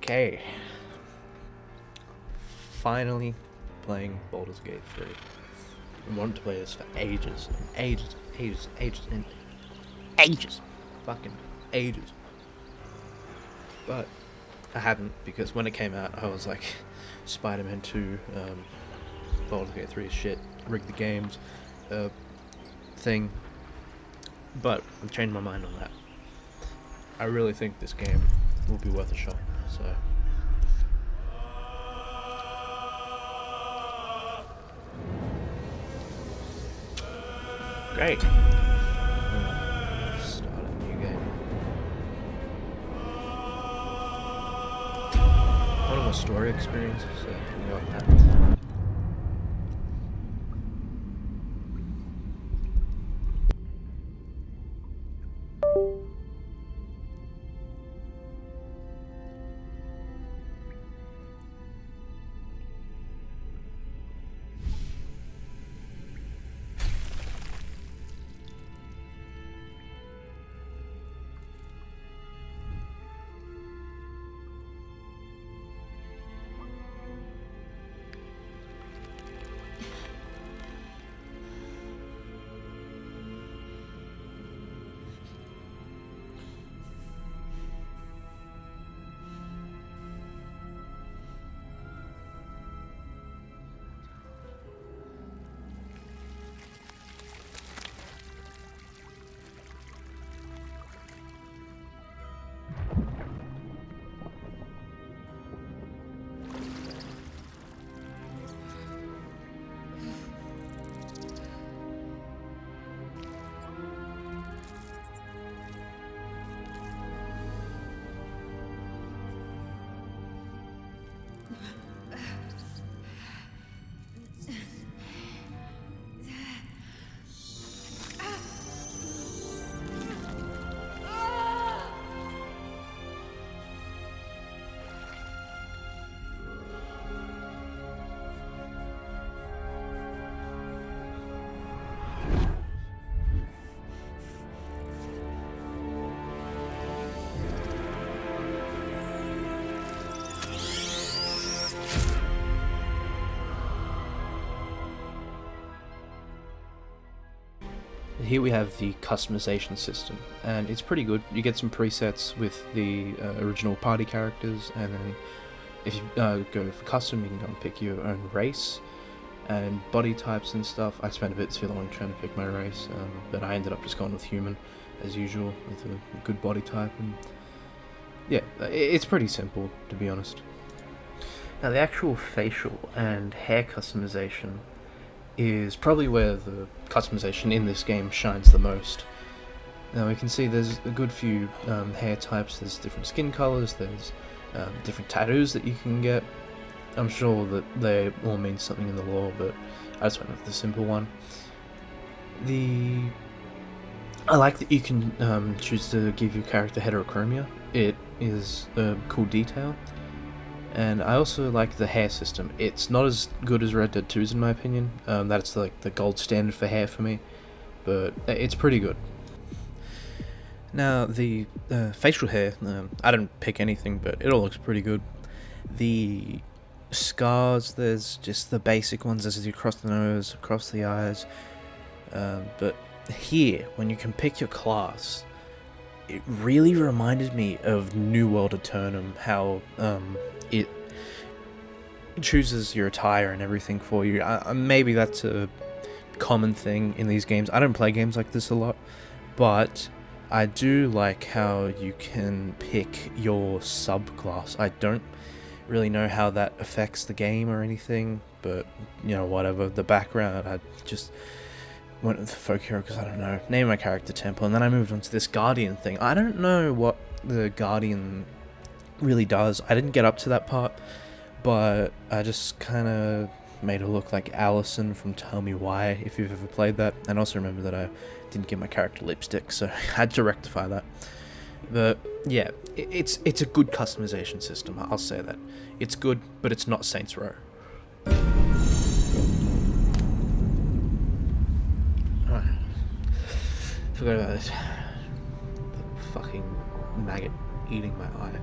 Okay. Finally playing Baldur's Gate 3. I wanted to play this for ages and ages and ages. Fucking ages. But I haven't, because when it came out I was like, Spider-Man 2, Baldur's Gate 3 is shit, rigged the games, thing. But I've changed my mind on that. I really think this game will be worth a shot, so... Great. Start a new game. One of my story experiences, so we can go with that. Here we have the customization system, and it's pretty good. You get some presets with the original party characters, and then if you go for custom, you can go and pick your own race and body types and stuff. I spent a bit too long trying to pick my race, but I ended up just going with human, as usual, with a good body type, and yeah, it's pretty simple, to be honest. Now, the actual facial and hair customization is probably where the customization in this game shines the most. Now we can see there's a good few hair types, there's different skin colours, there's different tattoos that you can get. I'm sure that they all mean something in the lore, but I just went with the simple one. I like that you can choose to give your character heterochromia. It is a cool detail. And I also like the hair system. It's not as good as Red Dead 2's in my opinion. That's like the gold standard for hair for me, but it's pretty good. Now the facial hair, I didn't pick anything, but it all looks pretty good. The scars, there's just the basic ones, as across the nose, across the eyes. But here, when you can pick your class, it really reminded me of New World Eternum, how it chooses your attire and everything for you. Maybe that's a common thing in these games. I don't play games like this a lot, but I do like how you can pick your subclass. I don't really know how that affects the game or anything, but you know, whatever. The background, I just went with the folk hero because I don't know, name my character Temple, and then I moved on to this Guardian thing. I don't know what the Guardian really does. I didn't get up to that part, but I just kind of made her look like Allison from Tell Me Why, if you've ever played that. And also remember that I didn't give my character lipstick, so I had to rectify that. But yeah, it's a good customization system, I'll say that. It's good, but it's not Saints Row. Forgot about this. The fucking maggot eating my eye.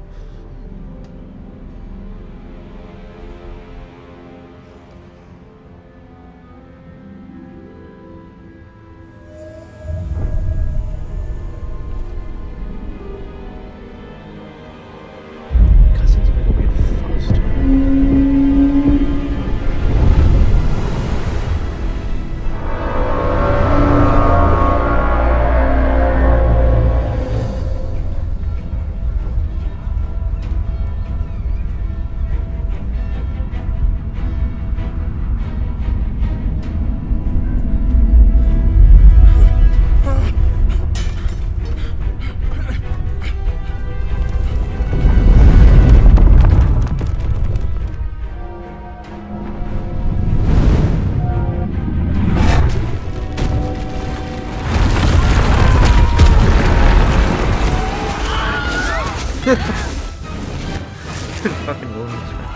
Fucking wilderness, man.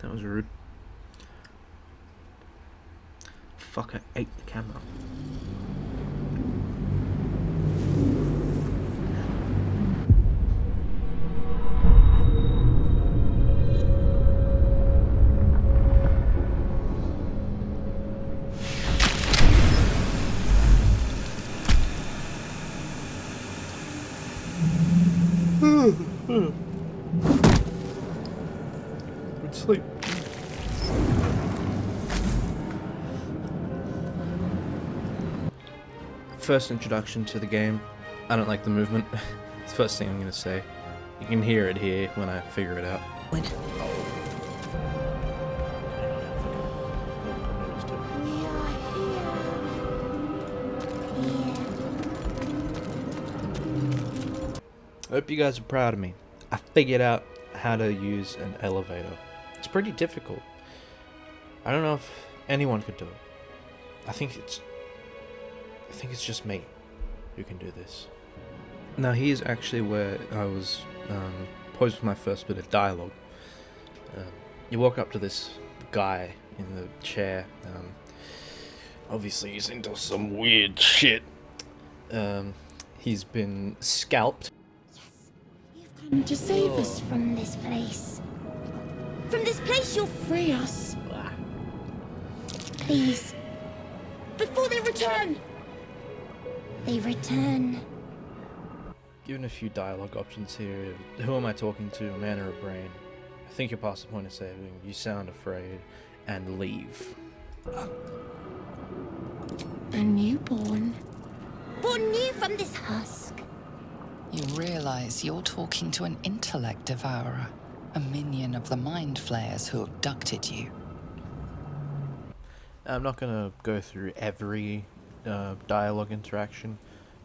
That was rude. Fucker ate the camera. Good sleep. First introduction to the game. I don't like the movement. It's the first thing I'm gonna say. You can hear it here when I figure it out. I hope you guys are proud of me. I figured out how to use an elevator. It's pretty difficult. I don't know if anyone could do it. I think it's just me who can do this. Now here's actually where I was posed with my first bit of dialogue. You walk up to this guy in the chair. Obviously he's into some weird shit. He's been scalped. Come to save us from this place. From this place you'll free us. Please. Before they return. They return. Given a few dialogue options here. Who am I talking to, a man or a brain? I think you're past the point of saving. You sound afraid. And leave. A newborn. Born new from this husk. You realize you're talking to an intellect devourer, a minion of the mind flayers who abducted you. I'm not gonna go through every dialogue interaction,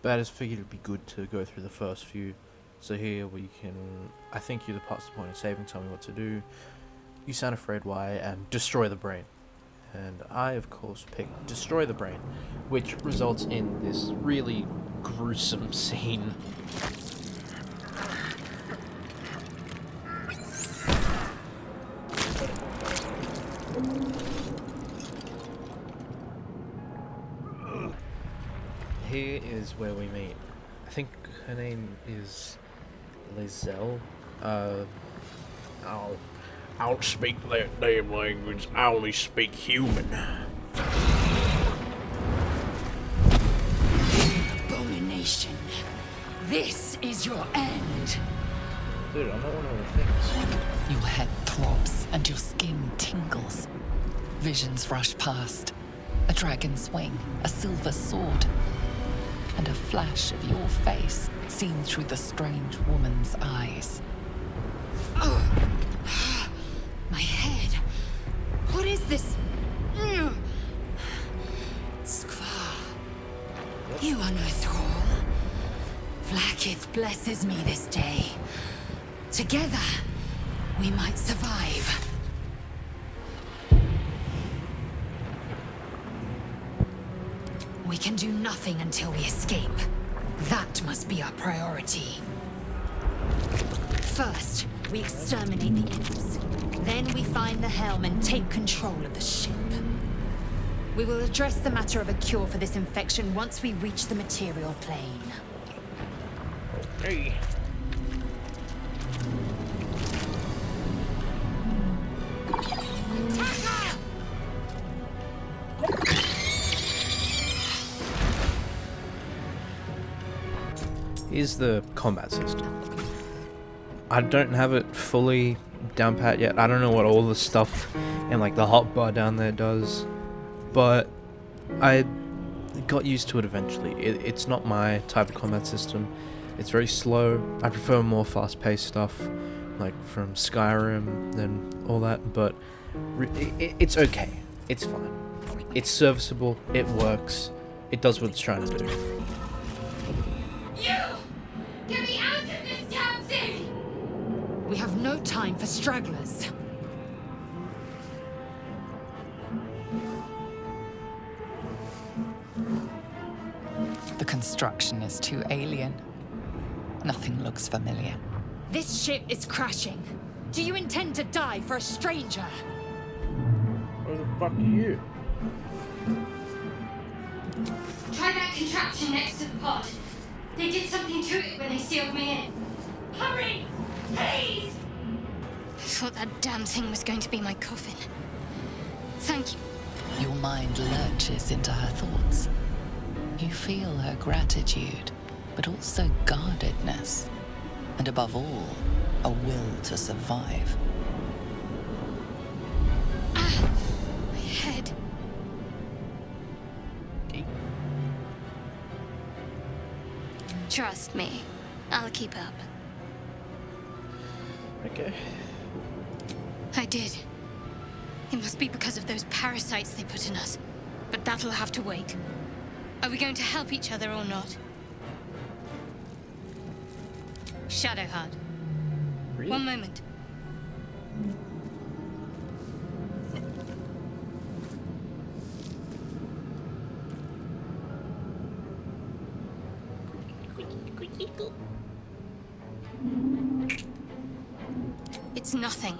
but I just figured it'd be good to go through the first few. So here we can, I think you're past the point of saving, tell me what to do. You sound afraid why, and destroy the brain. And I, of course, picked destroy the brain, which results in this really gruesome scene. Here is where we meet. I think her name is Lizelle. I don't speak that damn language. I only speak human. Abomination. This is your end. Dude, I'm not one of the things. Your head throbs and your skin tingles. Visions rush past. A dragon's wing, a silver sword, and a flash of your face seen through the strange woman's eyes. My head. What is this? Skvar. You are no thrall. Vlaakith blesses me this day. Together, we might survive. We can do nothing until we escape. That must be our priority. First, we exterminate the imps. Then we find the helm and take control of the ship. We will address the matter of a cure for this infection once we reach the material plane. Hey. Here's the combat system. I don't have it fully down pat yet. I don't know what all the stuff and like the hotbar down there does, but I got used to it eventually. It's not my type of combat system. It's very slow. I prefer more fast-paced stuff, like from Skyrim and all that, but it's okay. It's fine. It's serviceable. It works. It does what it's trying to do. You! Get me out of this damn thing! We have no time for stragglers. The construction is too alien. Nothing looks familiar. This ship is crashing. Do you intend to die for a stranger? Where the fuck are you? Try that contraption next to the pod. They did something to it when they sealed me in. Hurry! Please! I thought that damn thing was going to be my coffin. Thank you. Your mind lurches into her thoughts. You feel her gratitude, but also guardedness. And above all, a will to survive. Ah! My head. Trust me. I'll keep up. Okay. I did. It must be because of those parasites they put in us. But that'll have to wait. Are we going to help each other or not? Shadowheart. Really? One moment. It's nothing.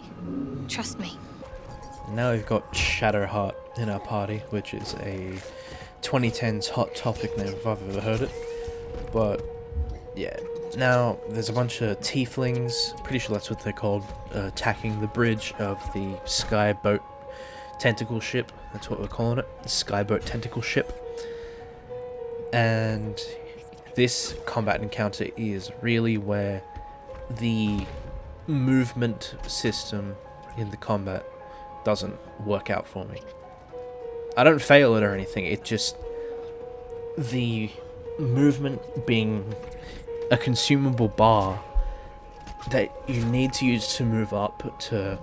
Trust me. Now we've got Shadowheart in our party, which is a 2010s hot topic now if I've ever heard it. But yeah, now there's a bunch of tieflings, pretty sure that's what they're called, attacking the bridge of the skyboat tentacle ship. That's what we're calling it, the skyboat tentacle ship. And this combat encounter is really where the movement system in the combat doesn't work out for me. I don't fail it or anything, it just, the movement being a consumable bar that you need to use to move up to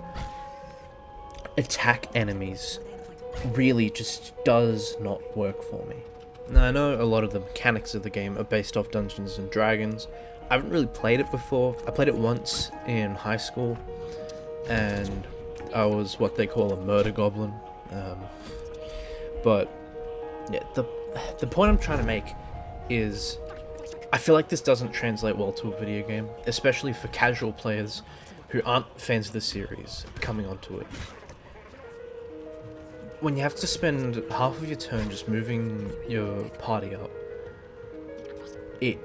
attack enemies really just does not work for me. Now, I know a lot of the mechanics of the game are based off Dungeons and Dragons. I haven't really played it before. I played it once in high school, and I was what they call a murder goblin. But yeah, the point I'm trying to make is I feel like this doesn't translate well to a video game, especially for casual players who aren't fans of the series coming onto it. When you have to spend half of your turn just moving your party up, it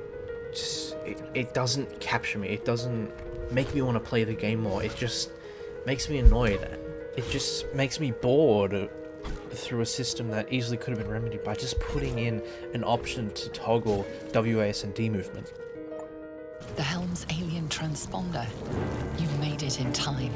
doesn't capture me. It doesn't make me want to play the game more. It just makes me annoyed. It just makes me bored through a system that easily could have been remedied by just putting in an option to toggle WASD movement. The Helm's alien transponder. You've made it in time.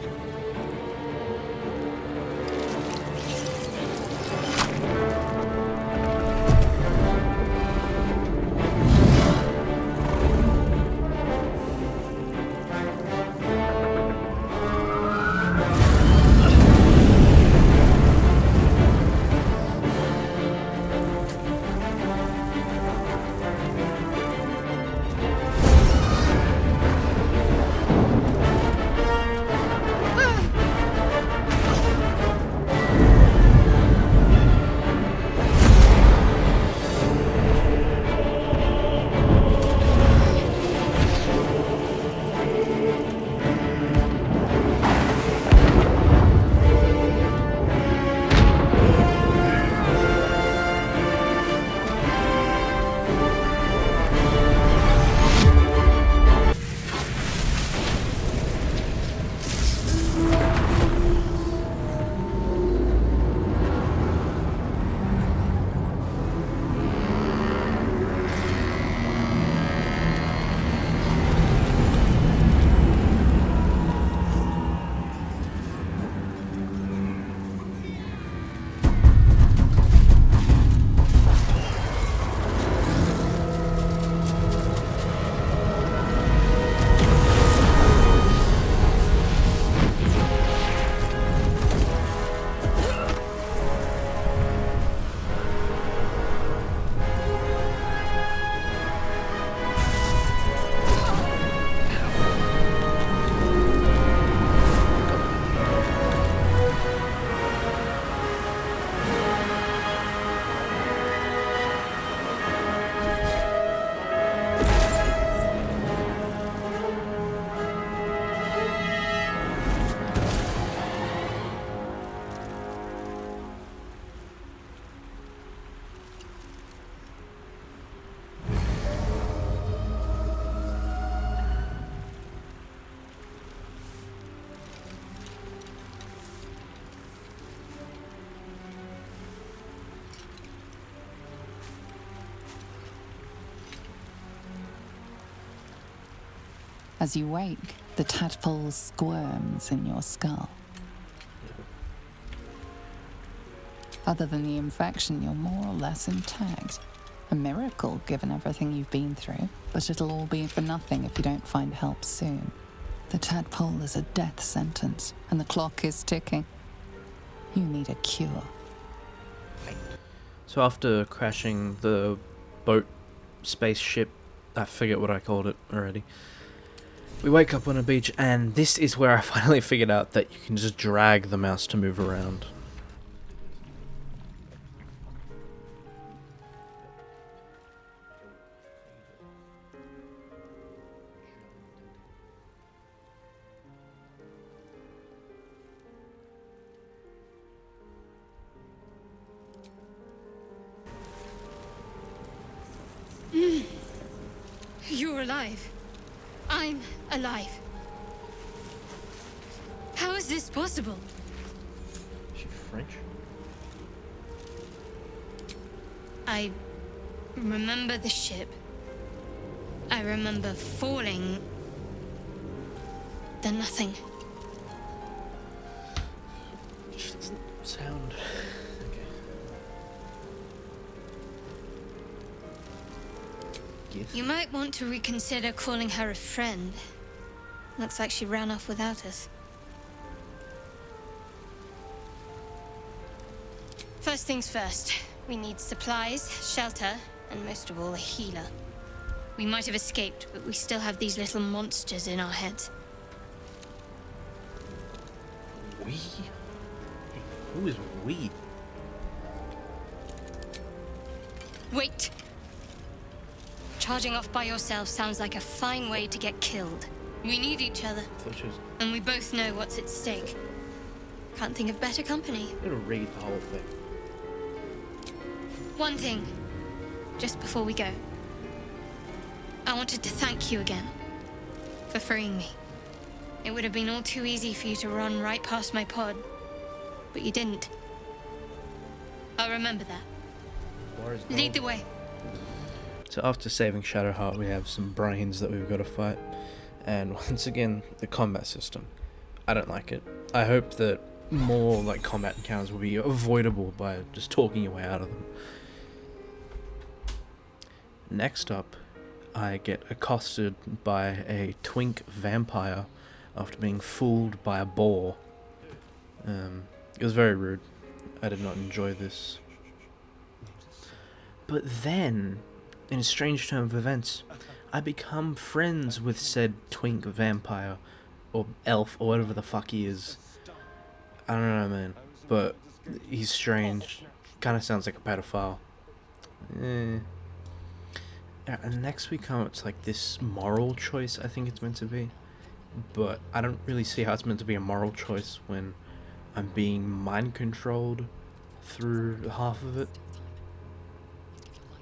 As you wake, the tadpole squirms in your skull. Other than the infection, you're more or less intact. A miracle, given everything you've been through, but it'll all be for nothing if you don't find help soon. The tadpole is a death sentence, and the clock is ticking. You need a cure. So after crashing the boat spaceship, I forget what I called it already, we wake up on a beach, and this is where I finally figured out that you can just drag the mouse to move around. You're alive. I'm alive. How is this possible? Is she French? I remember the ship. I remember falling. Then nothing. She doesn't sound... Okay. Yes. You might want to reconsider calling her a friend. Looks like she ran off without us. First things first. We need supplies, shelter, and most of all, a healer. We might have escaped, but we still have these little monsters in our heads. We? Who is we? Wait! Charging off by yourself sounds like a fine way to get killed. We need each other, and we both know what's at stake. Can't think of better company. I'm gonna read the whole thing. One thing, just before we go. I wanted to thank you again for freeing me. It would have been all too easy for you to run right past my pod, but you didn't. I'll remember that. Lead the way. So after saving Shadowheart, we have some brains that we've got to fight. And once again, the combat system. I don't like it. I hope that more like combat encounters will be avoidable by just talking your way out of them. Next up, I get accosted by a twink vampire after being fooled by a boar. It was very rude. I did not enjoy this. But then, in a strange turn of events, I become friends with said twink vampire, or elf, or whatever the fuck he is. I don't know, man, but he's strange. Kind of sounds like a pedophile. And next we come, it's like this moral choice, I think it's meant to be. But I don't really see how it's meant to be a moral choice when I'm being mind controlled through half of it.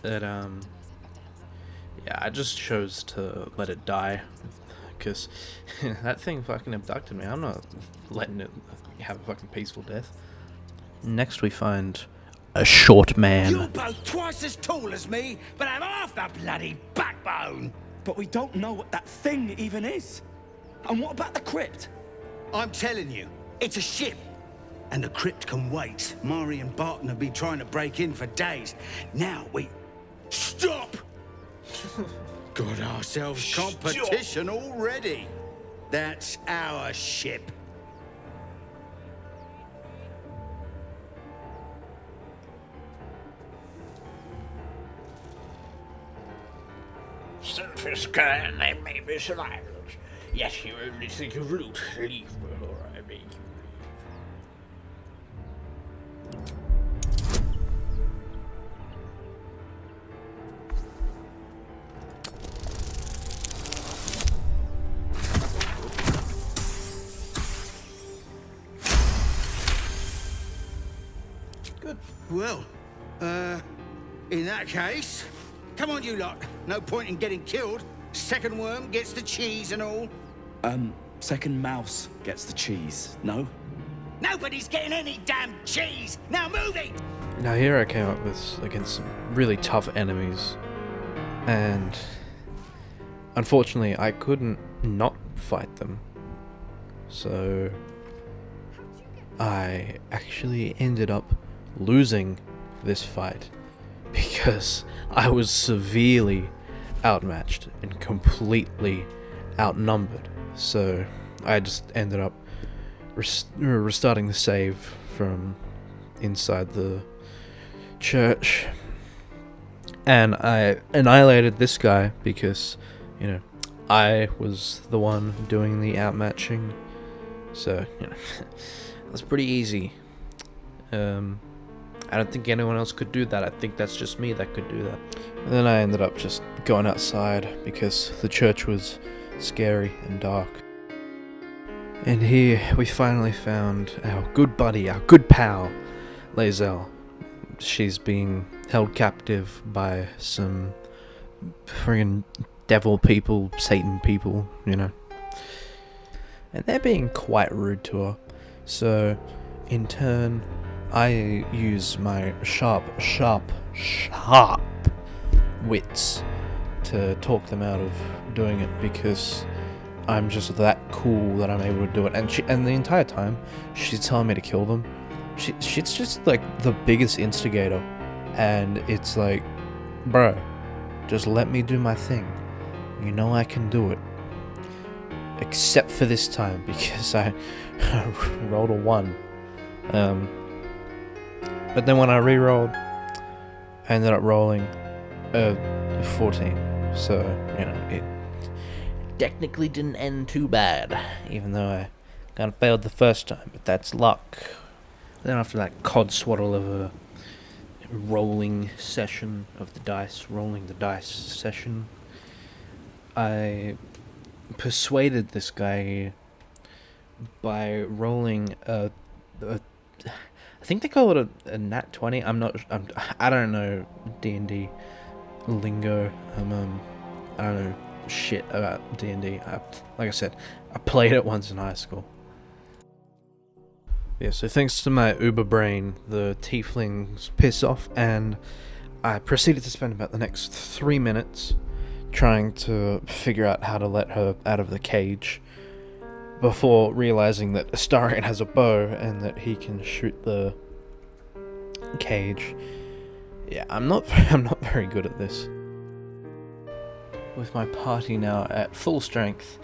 That, yeah, I just chose to let it die. Because that thing fucking abducted me. I'm not letting it have a fucking peaceful death. Next we find a short man. You're both twice as tall as me, but have half the bloody backbone. But we don't know what that thing even is. And what about the crypt? I'm telling you, it's a ship. And the crypt can wait. Mari and Barton have been trying to break in for days. Now we... Stop! Got ourselves competition already. That's our ship. Selfish can they may be survivors. Yet you only think of loot. Leave before I make you. Good. Well, in that case, come on you lot. No point in getting killed. Second worm gets the cheese and all. Second mouse gets the cheese, no? Nobody's getting any damn cheese! Now move it! Now here I came up with against some really tough enemies, and unfortunately I couldn't not fight them. So I actually ended up losing this fight because I was severely outmatched and completely outnumbered. So I just ended up restarting the save from inside the church, and I annihilated this guy because, you know, I was the one doing the outmatching. So, you know, that's pretty easy. I don't think anyone else could do that. I think that's just me that could do that. And then I ended up just going outside because the church was scary and dark. And here we finally found our good buddy, our good pal, Lae'zel. She's being held captive by some friggin' devil people, Satan people, you know. And they're being quite rude to her. So, in turn, I use my sharp wits to talk them out of doing it, because I'm just that cool that I'm able to do it. And the entire time, she's telling me to kill them. She's just like the biggest instigator, and it's like, bro, just let me do my thing. You know I can do it. Except for this time, because I rolled a 1. But then when I re-rolled, I ended up rolling a 14. So, you know, it technically didn't end too bad, even though I kind of failed the first time, but that's luck. Then after that codswaddle of a rolling session of the dice, rolling the dice session, I persuaded this guy by rolling I think they call it a nat 20. I don't know D&D lingo. I don't know shit about D&D. Like I said, I played it once in high school. Yeah, so thanks to my uber brain, the tieflings piss off, and I proceeded to spend about the next 3 minutes trying to figure out how to let her out of the cage, before realizing that Astarion has a bow and that he can shoot the cage. Yeah, I'm not very good at this. With my party now at full strength,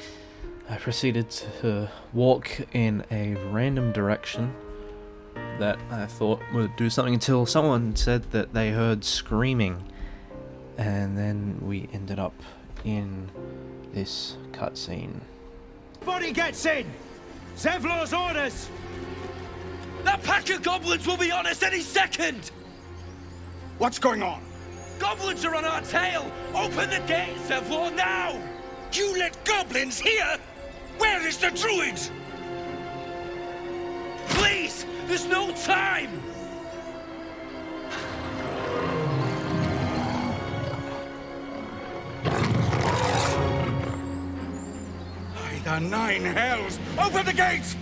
I proceeded to walk in a random direction that I thought would do something until someone said that they heard screaming, and then we ended up in this cutscene. Body gets in! Zevlor's orders! That pack of goblins will be on us any second! What's going on? Goblins are on our tail! Open the gate, Zevlor, now! You let goblins here? Where is the druid? Please! There's no time! By the 9 hells! Open the gates!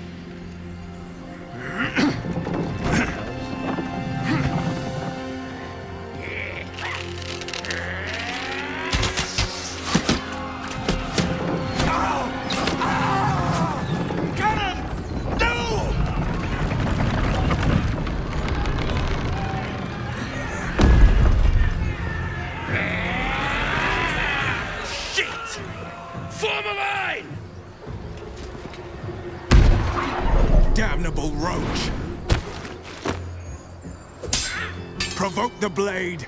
Damnable roach! Provoke the blade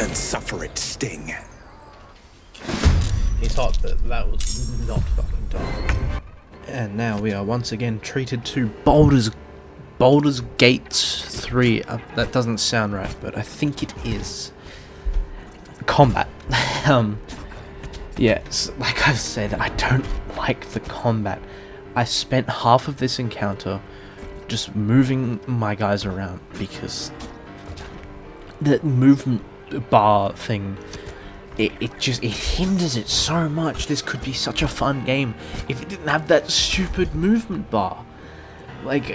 and suffer its sting. He thought that was not fucking done. And now we are once again treated to Baldur's Gates 3. That doesn't sound right, but I think it is. Combat. Yes, like I've said, I don't like the combat. I spent half of this encounter just moving my guys around because the movement bar thing, it hinders it so much. This could be such a fun game if it didn't have that stupid movement bar. Like,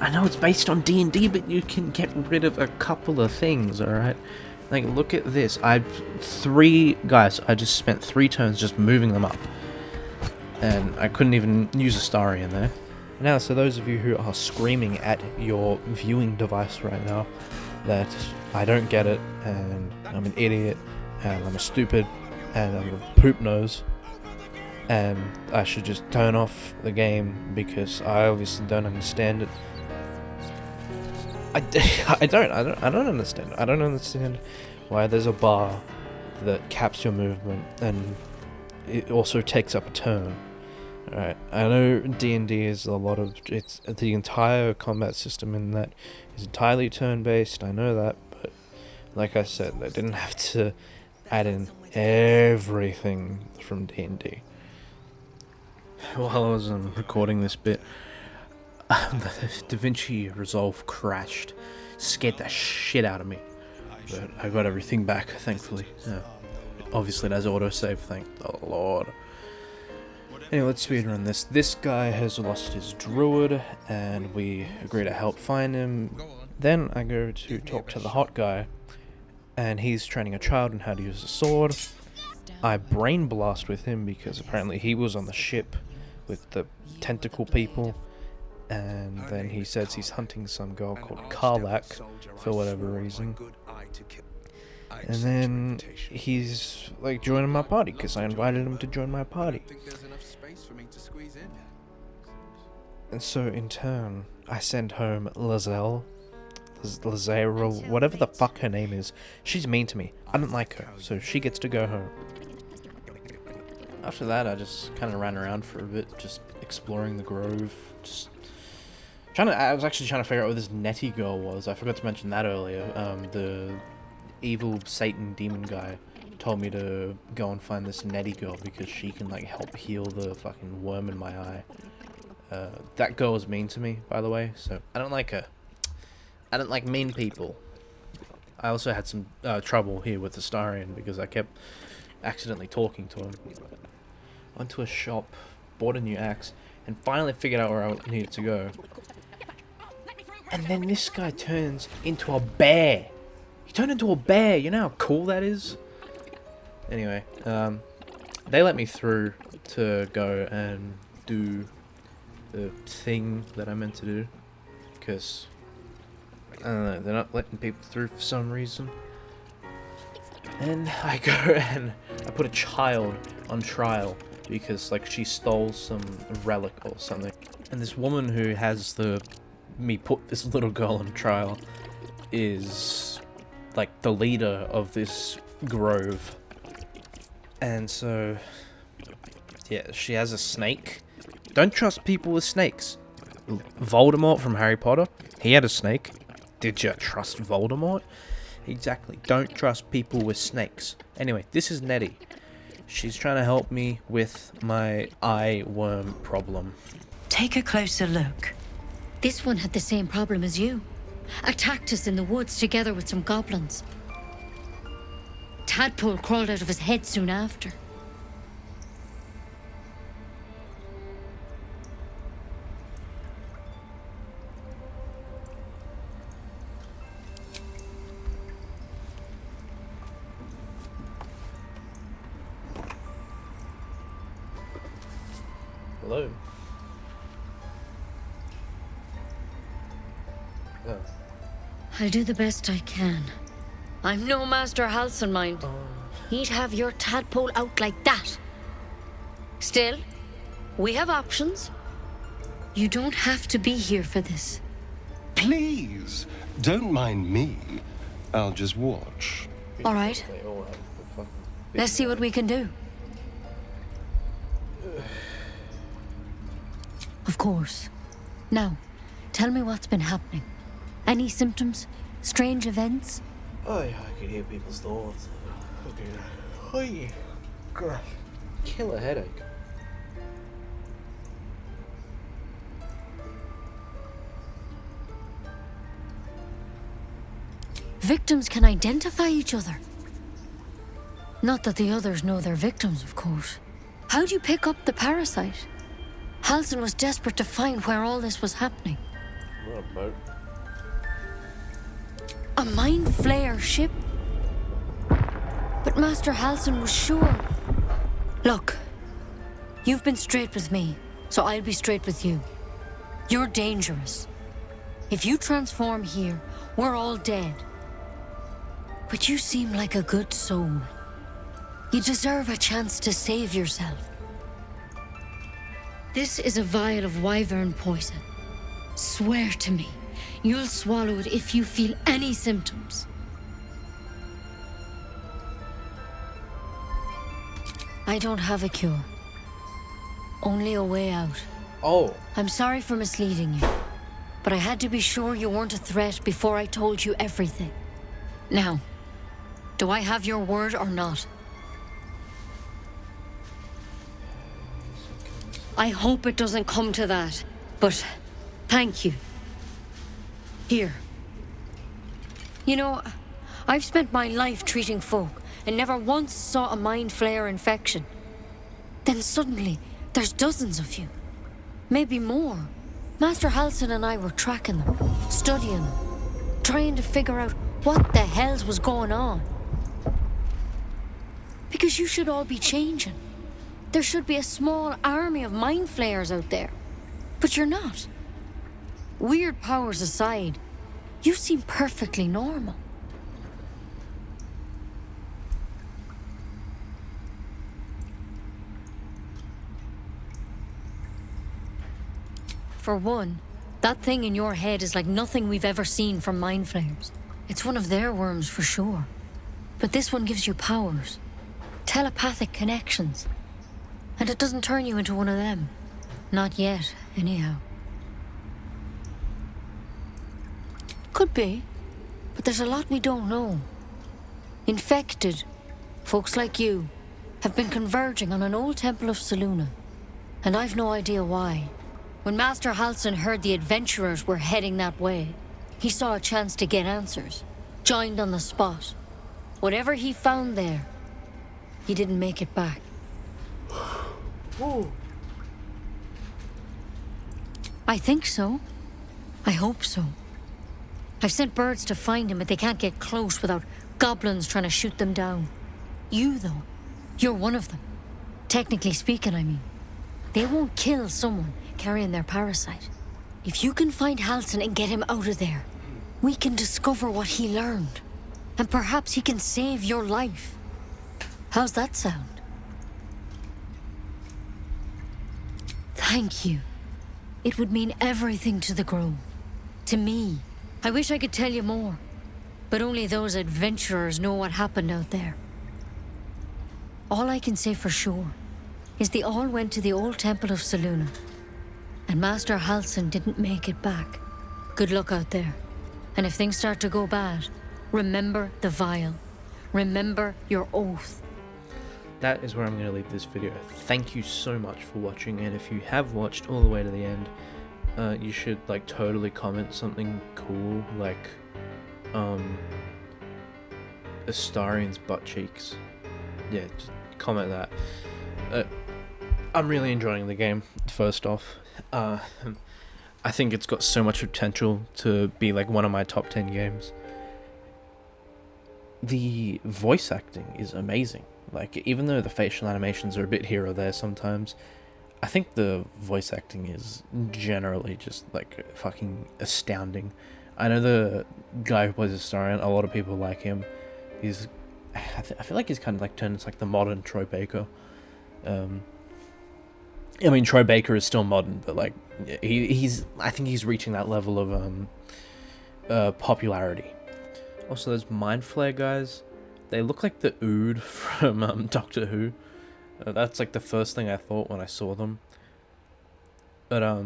I know it's based on D&D, but you can get rid of a couple of things, alright? Like, look at this. I just spent 3 turns just moving them up. And I couldn't even use a Astarion there. Now, so those of you who are screaming at your viewing device right now that I don't get it, and I'm an idiot, and I'm a stupid, and I'm a poop nose, and I should just turn off the game because I obviously don't understand it. I don't understand. I don't understand why there's a bar that caps your movement and it also takes up a turn. Alright, I know D&D is it's the entire combat system in that is entirely turn-based, I know that, but like I said, they didn't have to add in everything from D&D. While I was recording this bit, the DaVinci Resolve crashed, scared the shit out of me, but I got everything back, thankfully. Obviously it has autosave, thank the Lord. Anyway, let's speedrun this. This guy has lost his druid, and we agree to help find him. Then I go to talk to the hot guy, and he's training a child on how to use a sword. I brain blast with him because apparently he was on the ship with the tentacle people, and then he says he's hunting some girl called Karlak for whatever reason. And then he's like joining my party because I invited him to join my party. And so in turn, I send home Lazelle, Lazera, whatever the fuck her name is. She's mean to me. I don't like her, so she gets to go home. After that, I just kind of ran around for a bit, just exploring the grove. I was actually trying to figure out where this Nettie girl was. I forgot to mention that earlier. The evil Satan demon guy told me to go and find this Nettie girl because she can like help heal the fucking worm in my eye. That girl was mean to me, by the way, so I don't like her. I don't like mean people. I also had some trouble here with the Astarion because I kept accidentally talking to him. Went to a shop, bought a new axe, and finally figured out where I needed to go. And then this guy turns into a bear. He turned into a bear. You know how cool that is? Anyway, they let me through to go and do the thing that I meant to do. Because, I don't know, they're not letting people through for some reason. And I go and I put a child on trial because, like, she stole some relic or something. And this woman who has me put this little girl on trial is, like, the leader of this grove. And so, yeah, she has a snake. Don't trust people with snakes. Voldemort from Harry Potter, he had a snake. Did you trust Voldemort? Exactly. Don't trust people with snakes. Anyway, this is Nettie. She's trying to help me with my eye worm problem. Take a closer look. This one had the same problem as you. Attacked us in the woods together with some goblins. Tadpole crawled out of his head soon after. Hello. Oh. I'll do the best I can. I'm no Master Halcyon, mind. He'd have your tadpole out like that. Still, we have options. You don't have to be here for this. Please, don't mind me. I'll just watch. All right. Let's see what we can do. Of course. Now, tell me what's been happening. Any symptoms? Strange events? Oh yeah, I could hear people's thoughts. Okay. God. Killer headache. Victims can identify each other. Not that the others know they're victims, of course. How'd you pick up the parasite? Halcyon was desperate to find where all this was happening. What a boat. A mind flayer ship? But Master Halcyon was sure. Look, you've been straight with me, so I'll be straight with you. You're dangerous. If you transform here, we're all dead. But you seem like a good soul. You deserve a chance to save yourself. This is a vial of wyvern poison. Swear to me, you'll swallow it if you feel any symptoms. I don't have a cure. Only a way out. Oh. I'm sorry for misleading you, but I had to be sure you weren't a threat before I told you everything. Now, do I have your word or not? I hope it doesn't come to that, but thank you. Here. You know, I've spent my life treating folk and never once saw a mind flayer infection. Then suddenly, there's dozens of you. Maybe more. Master Halcyon and I were tracking them, studying them, trying to figure out what the hells was going on. Because you should all be changing. There should be a small army of mind flayers out there. But you're not. Weird powers aside, you seem perfectly normal. For one, That thing in your head is like nothing we've ever seen from mind flames. It's one of their worms for sure. But this one gives you powers. Telepathic connections. And it doesn't turn you into one of them. Not yet, anyhow. Could be. But there's a lot we don't know. Infected, folks like you, have been converging on an old temple of Selûne. And I've no idea why. When Master Halsin heard the adventurers were heading that way, he saw a chance to get answers. Joined on the spot. Whatever he found there, he didn't make it back. Ooh. I think so. I hope so. I've sent birds to find him, but they can't get close without goblins trying to shoot them down. You, though, you're one of them. Technically speaking, I mean. They won't kill someone carrying their parasite. If you can find Halsin and get him out of there, we can discover what he learned. And perhaps he can save your life. How's that sound? Thank you. It would mean everything to the Grove. To me. I wish I could tell you more. But only those adventurers know what happened out there. All I can say for sure is they all went to the old temple of Selûne. And Master Halsin didn't make it back. Good luck out there. And if things start to go bad, remember the vial. Remember your oath. That is where I'm going to leave this video. Thank you so much for watching, and if you have watched all the way to the end, you should like totally comment something cool, like Astarian's butt cheeks. Yeah, just comment that. I'm really enjoying the game, first off. I think it's got so much potential to be like one of my top 10 games. The voice acting is amazing. Like, even though the facial animations are a bit here or there sometimes, I think the voice acting is generally just, like, fucking astounding. I know the guy who plays Astarion, a lot of people like him. I feel like he's kind of, like, turned into, like, the modern Troy Baker. I mean, Troy Baker is still modern, but, like, I think he's reaching that level of popularity. Also, those Mind Flare guys, they look like the Ood from Doctor Who. That's like the first thing I thought when I saw them. But yeah,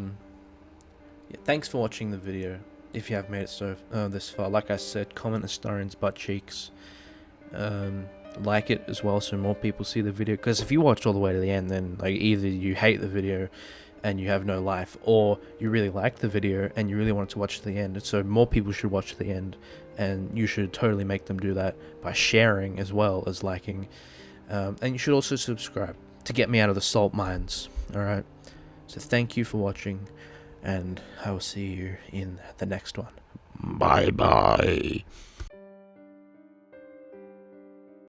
thanks for watching the video. If you have made it this far, like I said, comment Astarion's butt cheeks. Like it as well, so more people see the video. Because if you watched all the way to the end, then like either you hate the video and you have no life, or you really like the video and you really want to watch to the end. So more people should watch to the end, and you should totally make them do that by sharing as well as liking. And you should also subscribe to get me out of the salt mines. Alright, so thank you for watching, and I will see you in the next one. Bye bye.